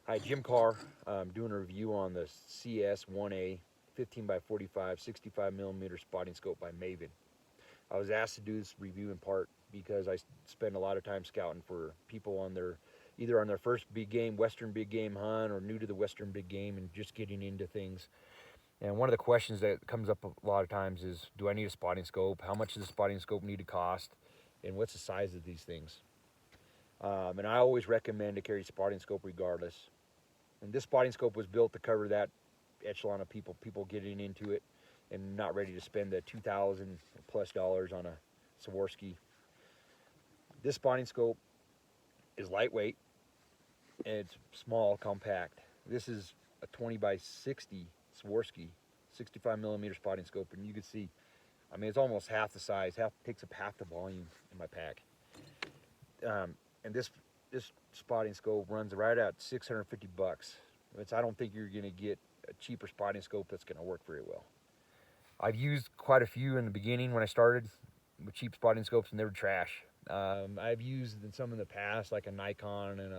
Hi, Jim Carr. I'm doing a review on the CS1A 15 by 45 65 millimeter spotting scope by Maven. I was asked to do this review in part because I spend a lot of time scouting for people on their either on their first big game, Western big game hunt, or new to the Western big game and just getting into things. And one of the questions that comes up a lot of times is, do I need a spotting scope? How much does the spotting scope need to cost? And what's the size of these things? And I always recommend to carry spotting scope regardless. And this spotting scope was built to cover that echelon of people getting into it and not ready to spend the $2,000+ on a Swarovski. This spotting scope is lightweight and it's small, compact. This is a 20 by 60 Swarovski, 65 millimeter spotting scope, and you can see, I mean, it's almost half the size, takes up half the volume in my pack. And this spotting scope runs right at 650 bucks. I don't think you're going to get a cheaper spotting scope that's going to work very well. I've used quite a few in the beginning when I started with cheap spotting scopes, and they were trash. I've used some in the past, like a Nikon and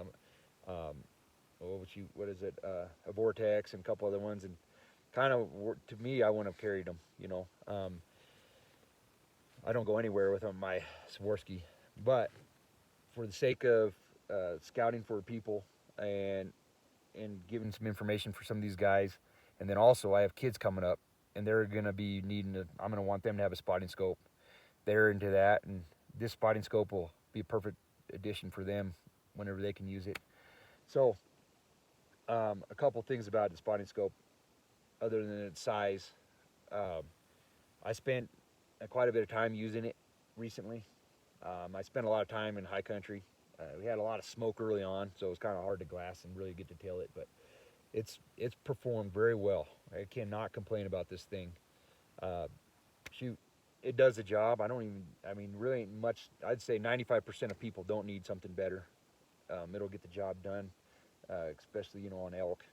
what is it, a Vortex and a couple other ones, and kind of to me, I wouldn't have carried them. I don't go anywhere with them, my Swarovski, but for the sake of scouting for people and giving some information for some of these guys, and then also I have kids coming up, and they're gonna be needing to. I'm gonna want them to have a spotting scope. They're into that, and this spotting scope will be a perfect addition for them whenever they can use it. So, a couple things about the spotting scope, other than its size. Um, I spent quite a bit of time using it recently. I spent a lot of time in high country. We had a lot of smoke early on, so it was kind of hard to glass and really get to tail it. But it's performed very well. I cannot complain about this thing. Uh, Shoot, it does the job. I mean, really ain't much. I'd say 95% of people don't need something better. It'll get the job done, especially on elk.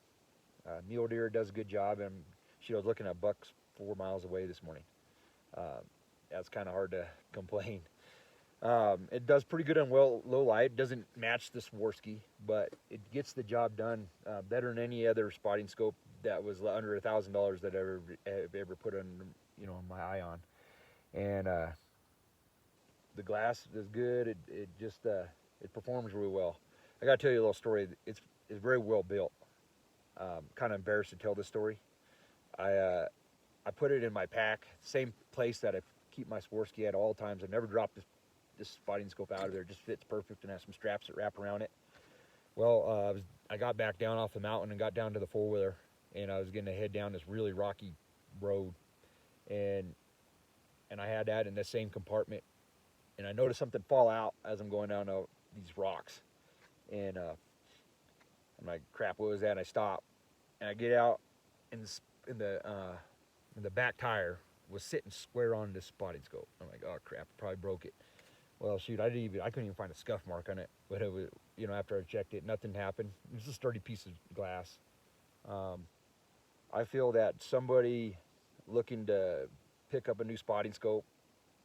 Mule deer does a good job, and she was looking at bucks 4 miles away this morning. Uh, that's kind of hard to complain. It does pretty good on low light. It doesn't match the Swarovski, but it gets the job done better than any other spotting scope that was under $1,000 that I've ever put on my eye on. And the glass is good. It just it performs really well. I got to tell you a little story. It's very well built. Kind of embarrassed to tell this story. I uh, I put it in my pack, same place that I keep my Swarovski at all times. I never dropped this spotting scope out of there. It just fits perfect and has some straps that wrap around it. Well, I got back down off the mountain and got down to the four wheeler, and I was going to head down this really rocky road, and I had that in the same compartment, and I noticed something fall out as I'm going down these rocks, and I'm like, crap, what was that? And I stop, and I get out, and in the uh, in the back tire was sitting square on this spotting scope. I'm like, oh crap, probably broke it. Well, shoot, I couldn't even find a scuff mark on it, but it was, after I checked it, nothing happened. It was a sturdy piece of glass. Um, I feel that somebody looking to pick up a new spotting scope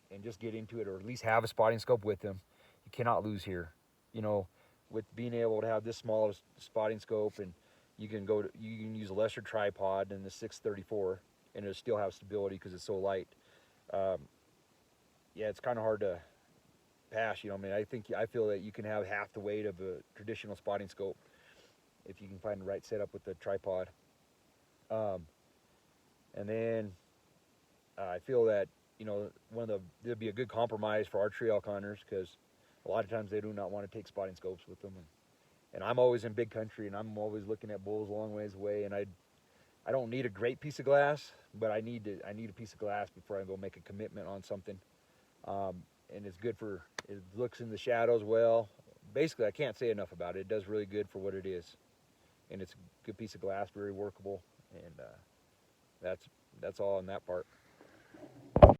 and just get into it, or at least have a spotting scope with them, you cannot lose here. You know, with being able to have this small spotting scope, and you can use a lesser tripod than the 634, and it'll still have stability because it's so light. Um, yeah, it's kind of hard to pass. I mean, I feel that you can have half the weight of a traditional spotting scope if you can find the right setup with the tripod. Um, and then I feel that there'd be a good compromise for our trail hunters, because a lot of times they do not want to take spotting scopes with them, and I'm always in big country, and I'm always looking at bulls a long ways away, and I don't need a great piece of glass, but I need a piece of glass before I go make a commitment on something. Um, and it looks in the shadows well. Basically, I can't say enough about it. It does really good for what it is, and it's a good piece of glass, very workable, and that's all on that part.